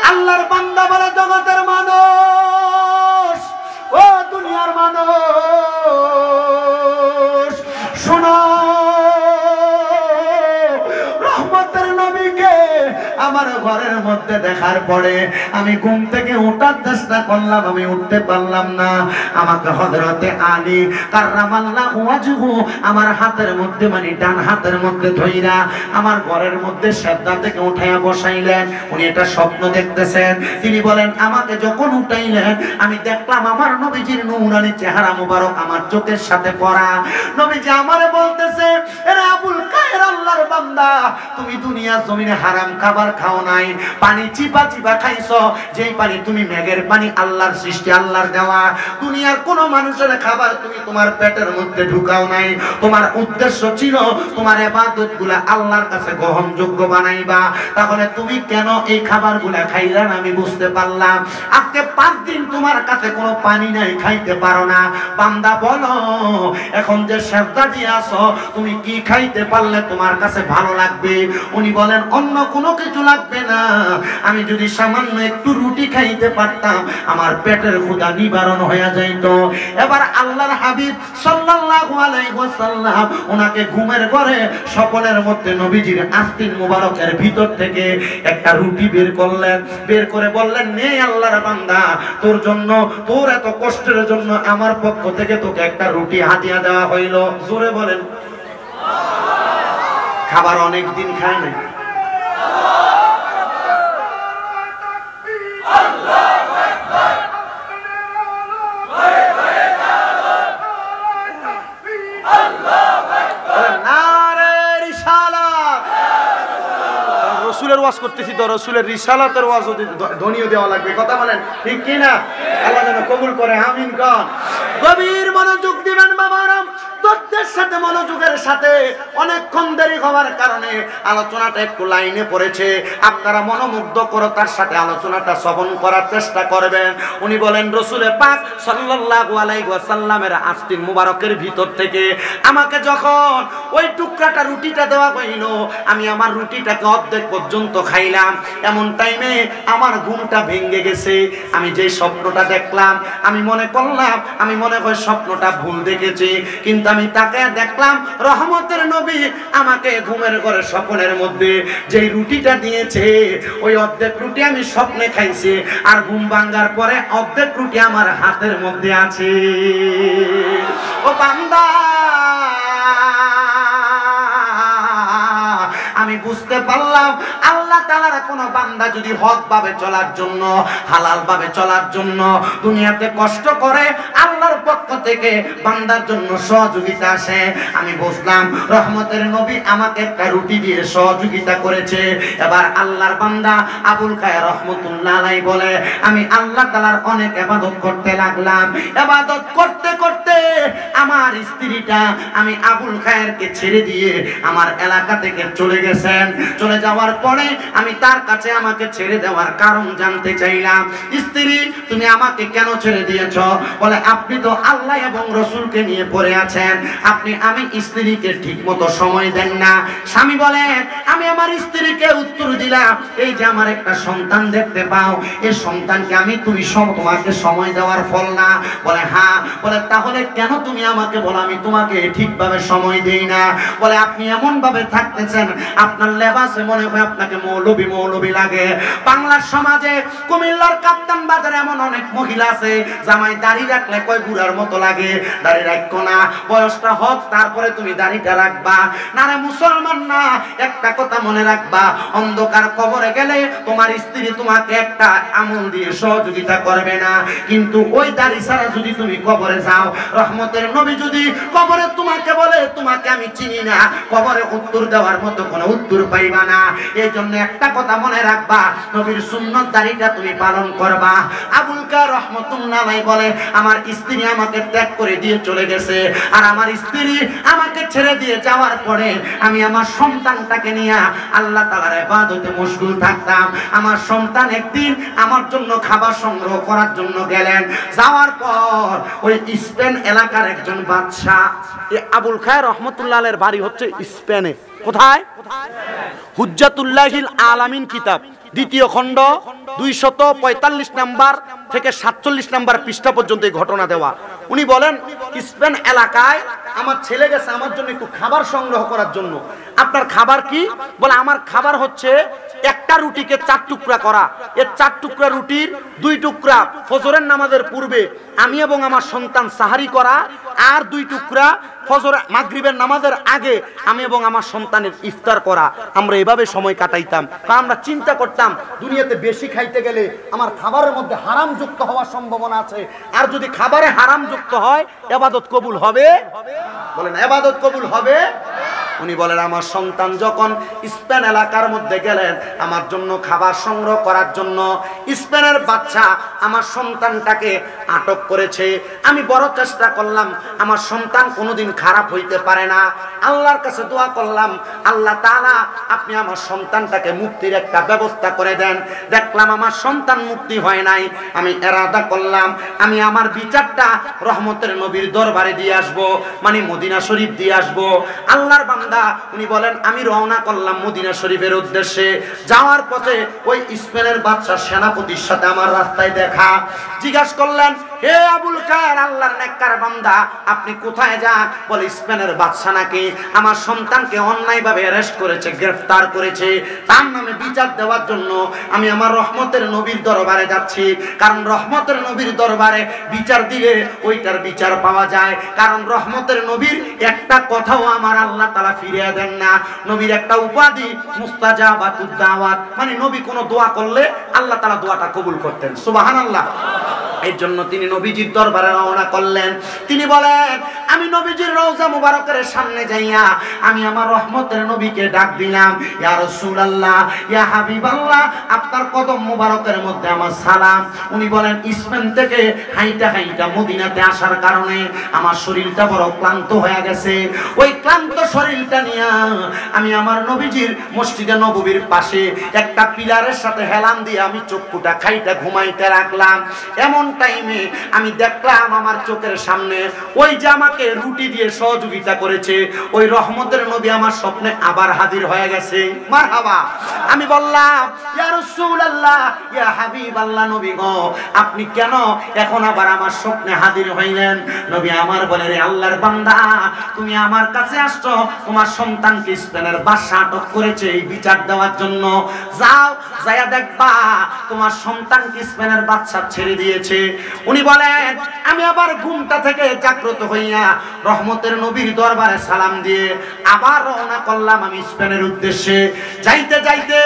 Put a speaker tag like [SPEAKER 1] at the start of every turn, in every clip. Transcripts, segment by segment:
[SPEAKER 1] আল্লাহর বান্দা বলে জগতের মানুষ, ও দুনিয়ার মানুষ, শোনো, রহমতের নবীকে আমার ঘরের মধ্যে দেখার পরে আমি ঘুম থেকে ওঠার চেষ্টা করলাম, আমি উঠতে পারলাম না। আমাকে হযরতে আলী কাররামাল্লাহু ওয়াজহু আমার হাতের মধ্যে, মানে ডান হাতের মধ্যে ধইরা আমার ঘরের মধ্যে সেজদা থেকে উঠাইয়া বসাইলেন। উনি এটা স্বপ্ন দেখতেছেন। তিনি বলেন, আমাকে যখন উঠাইলেন আমি দেখলাম আমার নবীজির নূরানি চেহারা মুবারক আমার চোখের সাথে পড়া। নবীজি আমারে বলতেছে, এরে আবুল কায়ের আল্লাহর বান্দা, তুমি দুনিয়া জমিনে হারাম খাবার খাও নাই, পানি চিপা চিপা খাইছো, যেই পানি তুমি মেঘের পানি, আল্লাহর সৃষ্টি, আল্লাহর দেওয়া। দুনিয়ার কোন মানুষের খাবার তুমি তোমার পেটের মধ্যে ঢুকাও নাই। তোমার উদ্দেশ্য ছিল তোমার ইবাদতগুলো আল্লাহর কাছে গ্রহণযোগ্য বানাইবা। তাহলে তুমি কেন এই খাবারগুলো খাইলা না আমি বুঝতে পারলাম। আজকে 5 দিন তোমার কাছে কোনো পানি নাই, খাইতে পারো না। বান্দা বলো, এখন যে সেজদা দিয়ে আসো, তুমি কি খাইতে পারলে তোমার কাছে ভালো লাগবে? উনি বলেন, অন্য কোনো কিছু লাগবে না, আমি যদি সামান্য একটু রুটি খাইতে পারতাম আমার পেটের ক্ষুধা নিবারণ হয়ে যাইত। এবার আল্লাহর হাবিব সাল্লাল্লাহু আলাইহি ওয়াসাল্লাম ওনাকে ঘুমের ঘরে স্বপ্নের মধ্যে নবীজির আস্তিন মুবারকের ভিতর থেকে একটা রুটি বের করলেন। বের করে বললেন, নে আল্লাহর বান্দা, তোর জন্য, তোর এত কষ্টের জন্য আমার পক্ষ থেকে তোকে একটা রুটি হাদিয়া দেওয়া হইল। জোরে বলেন। খাবার অনেক দিন খায় নাই। রসুলের ওয়াজ করতেছি তো, রসুলের রিসালাতের ওয়াজ ধ্বনিও দেওয়া লাগবে। কথা বলেন ঠিক কি না? আল্লাহ যেন কবুল করে, আমিন কন। গভীর মনোযোগ দিবেন বাবারা, তথ্যের সাথে মনোযোগের সাথে। অনেকক্ষণ দেরি হওয়ার কারণে আলোচনাটা একটু লাইনে পড়েছে, আপনারা মনোমুগ্ধ করে তার সাথে আলোচনাটা শ্রবণ করার চেষ্টা করবেন। উনি বলেন, রসুলের পাক সাল্লাল্লাহু আলাইহি ওয়াসাল্লামের আস্তিন মুবারকের ভিতর থেকে আমাকে যখন ওই টুকরাটা রুটিটা দেওয়া হইল, আমি আমার রুটিটাকে অর্ধেক পর্যন্ত খাইলাম। এমন টাইমে আমার ঘুমটা ভেঙে গেছে। আমি যে স্বপ্নটা দেখলাম, আমি মনে করলাম, আমি মনে হয় স্বপ্নটা ভুল দেখেছি, কিন্তু আমি তাকে দেখলাম রহমতের নবী আমাকে ঘুমের ঘরে স্বপ্নের মধ্যে যে রুটিটা দিয়েছে, ওই অর্ধেক রুটি আমি স্বপ্নে খাইছি, আর ঘুম ভাঙার পরে অর্ধেক রুটি আমার হাতের মধ্যে আছে। ও বান্দা, আমি বুঝতে পারলাম আল্লাহ তাআলার কোন বান্দা যদি হক ভাবে চলার জন্য, হালাল ভাবে চলার জন্য দুনিয়াতে কষ্ট করে, আল্লাহর পক্ষ থেকে বান্দার জন্য সহযোগিতা আসে। আমি বুঝলাম রহমতের নবী আমাকে একটা রুটি দিয়ে সহযোগিতা করেছে। এবার আল্লাহর বান্দা আবুল খায়ের রহমতুল্লাহ আলাইহি বলে, আমি আল্লাহ তাআলার অনেক ইবাদত করতে লাগলাম। ইবাদত করতে করতে আমার স্ত্রীটা আমি আবুল খায়েরকে ছেড়ে দিয়ে আমার এলাকা থেকে চলে গেছেন। চলে যাওয়ার পরে আমি তার কাছে আমাকে ছেড়ে দেওয়ার কারণ জানতে চাইলাম। স্ত্রী, তুমি আমাকে কেন ছেড়ে দিয়েছ? বলে, আপনি তো আল্লাহ এবং রসুলকে নিয়ে পড়ে আছেন, আমি স্ত্রীকে ঠিক মতো সময় দেন না। স্বামী বলে, আমি আমার স্ত্রীকে উত্তর দিলাম, এই যে আমার একটা সন্তান দেখতে পাও, এই সন্তানকে তুমি তোমাকে সময় দেওয়ার ফল না? বলে, হ্যাঁ। বলে, তাহলে কেন তুমি আমাকে বলো আমি তোমাকে ঠিকভাবে সময় দেই না? বলে, আপনি এমন ভাবে থাকতেছেন, আপনার লেবাসে মনে হয় আপনাকে মৌলবী মৌলবী লাগে। বাংলার সমাজে কুমিল্লার কাপ্তান বাজারে এমন অনেক মহিলা আছে, জামাই দাড়ি রাখলে কয় বুড়ার মতো লাগে। দাড়ি রাখো না, বয়সটা হোক তারপরে তুমি দাড়িটা রাখবা। না রে মুসলমান না, একটা কথা মনে রাখবা, অন্ধকার কবরে গেলে তোমার স্ত্রী তোমাকে একটা আমল দিয়ে সহযোগিতা করবে না, কিন্তু ওই দাড়ি ছাড়া যদি তুমি কবরে যাও, রহমতের নবী যদি কবরে তোমাকে বলে তোমাকে আমি চিনি না, কবরে উত্তর দেওয়ার মতো কোনো উত্তর পাইবা না। এই জন্য একটা কথা মনে রাখবা, নবীর সুন্নত দাড়িটা তুমি পালন করবা। আবুল কায়ের রহমতুল্লাহ আলাইহি বলে, আমার স্ত্রী আমাকে ত্যাগ করে দিয়ে চলে গেছে, আর আমার স্ত্রী আমাকে ছেড়ে দিয়ে যাওয়ার পরে আমি আমার সন্তানটাকে নিয়ে আল্লাহ তাআলার ইবাদতে মশগুল থাকতাম। আমার সন্তান একদিন আমার জন্য খাবার সংগ্রহ করার জন্য গেলেন। যাওয়ার পর ওই স্পেন এলাকার একজন বাদশা, এই আবুল খায়ের রহমতুল্লাহ আলাইহির বাড়ি হচ্ছে স্পেনে। কোথায়? হুজ্জাতুল্লাহিল আলামিন কিতাব, দ্বিতীয় খণ্ড 245 নাম্বার থেকে 47 নাম্বার পৃষ্ঠা পর্যন্ত এই ঘটনা দেওয়া। উনি বলেন, স্পেন এলাকায় আমার ছেলে গেছে আমার জন্য একটু খাবার সংগ্রহ করার জন্য। আপনার খাবার কি? বলে আমার খাবার হচ্ছে একটা রুটিকে 4 টুকরা করা। এর 4 টুকরা রুটির 2 টুকরা ফজরের নামাজের পূর্বে আমি এবং আমার সন্তান সাহারি করা, আর 2 টুকরা ফজর মাগরিবের নামাজের আগে আমি এবং আমার সন্তানের ইফতার করা। আমরা এভাবে সময় কাটাইতাম, কারণ আমরা চিন্তা করতাম দুনিয়াতে বেশি খাইতে গেলে আমার খাবারের মধ্যে হারাম যুক্ত হওয়ার সম্ভাবনা আছে, আর যদি খাবারে হারাম যুক্ত হয় ইবাদত কবুল হবে? বলেন ইবাদত কবুল হবে? উনি বলেন, আমার সন্তান যখন স্পেন এলাকার মধ্যে গেলেন আমার জন্য খাবার সংগ্রহ করার জন্য, স্পেনের বাচ্চা আমার সন্তানটাকে আটক করেছে। আমি বড় চেষ্টা করলাম আমার সন্তান কোনোদিন খারাপ হইতে পারে না। আল্লাহর কাছে দোয়া করলাম, আল্লাহ তাআলা আপনি আমার সন্তানটাকে মুক্তির একটা ব্যবস্থা করে দেন। দেখলাম আমার সন্তান মুক্তি হয় নাই। আমি ইরাদা করলাম আমি আমার বিচারটা রহমতের নবীর দরবারে দিয়ে আসব, মানে মদিনা শরীফ দিয়ে আসব। আল্লাহর বান্দা উনি বলেন, আমি রওনা করলাম মদিনা শরীফের উদ্দেশ্যে। যাওয়ার পথে ওই স্পেনের বাদশার সেনাপতির সাথে আমার রাস্তায় দেখা। জিজ্ঞাসা করলেন, হে আবুল কায়ের, আল্লাহর নেককার বান্দা, আপনি কোথায় যান? বলে স্পেনের বাদশা নাকি আমার সন্তানকে অন্যায়ভাবে অ্যারেস্ট করেছে, গ্রেফতার করেছে, তার নামে বিচার দেওয়ার জন্য আমি আমার রহমতের নবীর দরবারে যাচ্ছি। কারণ রহমতের নবীর দরবারে বিচার দিলে ওইটার বিচার পাওয়া যায়। কারণ রহমতের নবীর একটা কথাও আমার আল্লাহ তাআলা ফিরিয়ে দেন না। নবীর একটা উপাধি মুস্তাজাবাতুদ দাওয়াত, মানে নবী কোনো দোয়া করলে আল্লাহ তাআলা দোয়াটা কবুল করতেন। সুবহানাল্লাহ। এর জন্য তিনি নবীজির দরবারে রওনা করলেন। তিনি বলেন, আমি নবীজির রওজা মুবারকের সামনে যাইয়া আমি আমার রহমতের নবীকে ডাক দিলাম, ইয়া রাসূলুল্লাহ, ইয়া হাবিবাল্লাহ, আপনার কদম মুবারকের মধ্যে আমার সালাম। উনি বলেন, স্পেন থেকে হাইটা হাইটা মদিনাতে আসার কারণে আমার শরীরটা বড় ক্লান্ত হয়ে গেছে। ওই ক্লান্ত শরীরটা নিয়ে আমি আমার নবীজির মসজিদে নববীর পাশে একটা পিলারের সাথে হেলান দিয়ে আমি চক্ষুটা খাইটা ঘুমাইতে রাখলাম। এমন টাইমে আমি দেখলাম আমার চোখের সামনে ওই যে আমাকে রুটি দিয়ে সহযোগিতা করেছে ওই রহমতের নবী আমার স্বপ্নে আবার হাজির হয়ে গেছে। মারহাবা। আমি বললাম, ইয়া রাসূলুল্লাহ, ইয়া হাবিবাল্লাহ, নবী গো, আপনি কেন এখন আবার আমার স্বপ্নে হাজির হইলেন? নবী আমার বলে, রে আল্লাহর বান্দা, তুমি আমার কাছে আসছো তোমার সন্তানকে স্পেনের বাদশা আটক করেছে এই বিচার দেওয়ার জন্য। যাও, যায়া দেখবা তোমার সন্তানকে স্পেনের বাদশা ছেড়ে দিয়েছে। উনি বলেন, আমি আবার ঘুমটা থেকে জাগ্রত হইয়া রহমতের নবীর দরবারে সালাম দিয়ে আবার রওনা করলাম আমি স্পেনের উদ্দেশ্যে। যাইতে যাইতে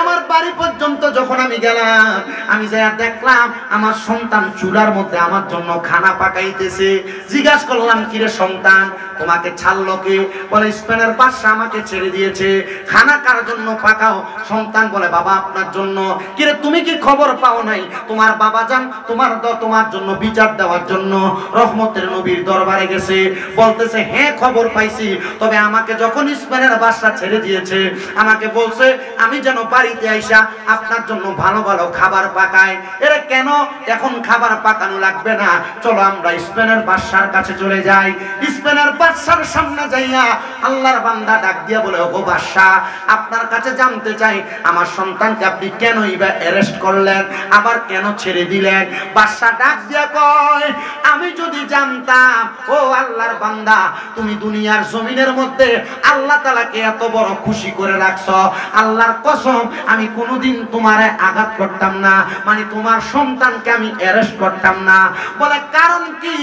[SPEAKER 1] আমার বাড়ি পর্যন্ত যখন আমি গেলাম, আমি যাইয়া দেখলাম আমার সন্তান চুলার মধ্যে আমার জন্য খানা পাকাইতেছে। জিজ্ঞাসা করলাম, কিরে সন্তান, তোমাকে ছাড়লো কে? বলে, স্পেনের বাদশা আমাকে ছেড়ে দিয়েছে। খানা কার জন্য পাকাও? সন্তান বলে, বাবা আপনার জন্য। কিরে তুমি কি খবর পাও নাই তোমার বাবা যান তোমার জন্য বিচার দেওয়ার জন্য রহমতের নবীর দরবারে গেছে? বলতেছে, হ্যাঁ খবর পাইছি, তবে আমাকে যখন স্পেনের বাদশা ছেড়ে দিয়েছে আমাকে বলছে আমি যেন বাড়িতে আইসা আপনার জন্য ভালো ভালো খাবার পাকাই। এরা কেন? এখন খাবার পাকানো লাগবে না, চলো আমরা স্পেনের বাদশার কাছে চলে যাই। স্পেনের বাদশার সামনে যাইয়া আল্লাহর বান্দা ডাক দিয়া বলে, ওগো বাদশা, আপনার কাছে জানতে চাই আমার সন্তানকে আপনি কেন অ্যারেস্ট করলেন, আবার কেন ছেড়ে দিলেন? বাদশা ডাক দিয়া কয়, আমি যদি জানতাম ও আল্লাহর বান্দা তুমি দুনিয়ার জমিনের মধ্যে আল্লাহ তাআলাকে এত বড় খুশি করে রাখছো, আল্লাহর কসম আমি কোনোদিন তোমারে আঘাত করতাম না, মানে তোমার সন্তানকে আমি অ্যারেস্ট করতাম না। বলে, কারণ কি?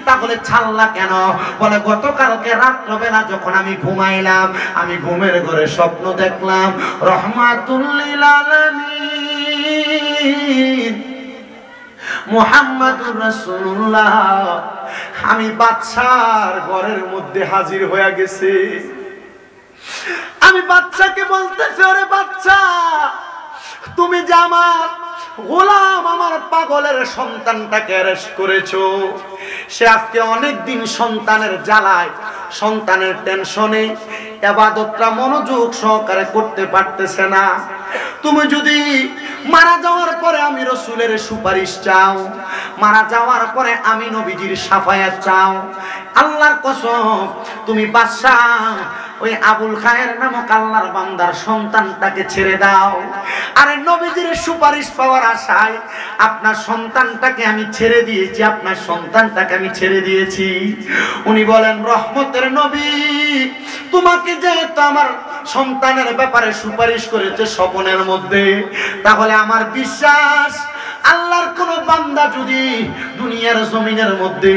[SPEAKER 1] তাহলে ছাড়লা কেন? বলে, গতকালকে রাত্রবেলা যখন আমি ঘুমাইলাম, আমি ঘুমের ঘরে স্বপ্ন দেখলাম রহমাতুল লিল আলামিন মুহাম্মাদুর রাসূলুল্লাহ আমি বাদশার ঘরের মধ্যে হাজির হয়ে গেছে। আমি বাদশাকে বলতেছি, ওরে বাদশা, তুমি যে আমার গোলাম আমার পাগলের সন্তানটাকে অ্যারেস্ট করেছো, সে আজকে অনেকদিন সন্তানের জ্বালায় সন্তানের টেনশনে ইবাদতটা মনোযোগ সহকারে করতে পারতেছে না। তুমি যদি মারা যাওয়ার পরে আমি রাসূলের সুপারিশ চাও, মারা যাওয়ার পরে আমি নবীজির শাফায়াত চাও, আল্লাহর কসম তুমি বাদশা ওই আবুল খায়ের নামক আল্লাহর বান্দার সন্তানটাকে ছেড়ে দাও। আরে নবীজির সুপারিশ পাওয়ার আশায় আপনার সন্তানটাকে আমি ছেড়ে দিয়েছি, আপনার সন্তানটাকে আমি ছেড়ে দিয়েছি। উনি বলেন, রহমতের নবী, তোমাকে যেহেতু আমার সন্তানের ব্যাপারে সুপারিশ করেছে স্বপ্নের মধ্যে, তাহলে আমার বিশ্বাস আল্লাহর কোন বান্দা যদি দুনিয়ার জমিনের মধ্যে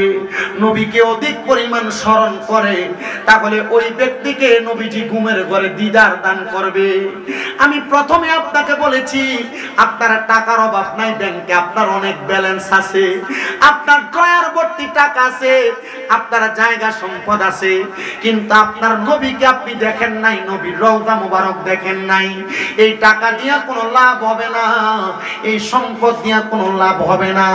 [SPEAKER 1] নবীকে অধিক পরিমাণ স্মরণ করে, তাহলে ওই ব্যক্তিকে নবীজি ঘুমের ঘরে দিদার দান করবে। আমি প্রথমে আপনাকে বলেছি, আপনার টাকার অভাব নাই, ব্যাংকে আপনার অনেক ব্যালেন্স আছে, আপনার ড্রয়ার ভর্তি টাকা আছে, আপনার জায়গা সম্পদ আছে, কিন্তু আপনার নবীকে আপনি দেখেন নাই, নবীর রওজা মুবারক দেখেন নাই। এই টাকা দিয়ে কোনো লাভ হবে না, এই সম্পদ দিয়ে কোনো লাভ হবে না।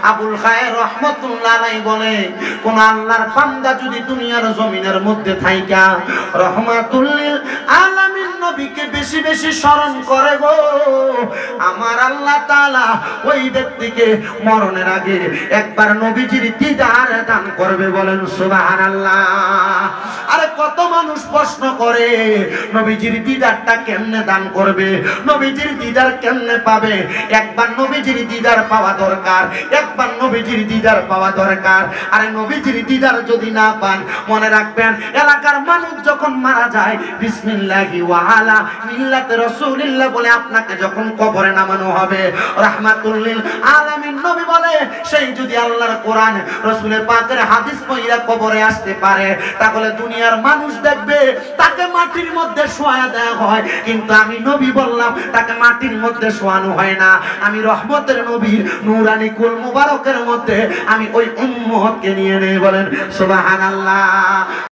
[SPEAKER 1] আবুল খায়ের রহমতুল্লাহ আলাইহি বলে, কোন আল্লাহর বান্দা যদি দুনিয়ার জমিনের মধ্যে থাইকা রহমাতুল লিল আলামিন নবীকে বেশি বেশি স্মরণ করে গো, আমার আল্লাহ তাআলা ওই ব্যক্তিকে মরণের আগে একবার নবীজির দিদার দান করবে। বলেন সুবহানাল্লাহ। আরে কত মানুষ প্রশ্ন করে, নবীজির দিদারটা কেমনে দান করবে, নবীজির দিদার কেমনে পাবে? একবার নবীজির দিদার পাওয়া দরকার, একবার নবীজির দিদার পাওয়া দরকার। আরে নবীজির দিদার যদি না পান, মনে রাখবেন, এলাকার মানুষ যখন মারা যায় বিসমিল্লাহি ওয়া আলা মিল্লাতি রাসূলিল্লাহ বলে আপনাকে যখন কবরে নামানো হবে, রাহমাতুল লিল আলামিন নবী বলে, সেই যদি আল্লাহর কোরআন রাসূলের পাকের হাদিস পড়িয়া কবরে আসতে পারে, তাহলে দুনিয়ার মানুষ দেখবে তাকে মাটির মধ্যে শোয়া দেওয়া হয়, কিন্তু আমি নবী বললাম তাকে মাটির মধ্যে শোয়ানো হয় না। আমি রহমতের নবীর নূরানি কুল মুবারকের মধ্যে আমি ওই উম্মতকে নিয়ে নেই। বলেন সুবহানাল্লাহ।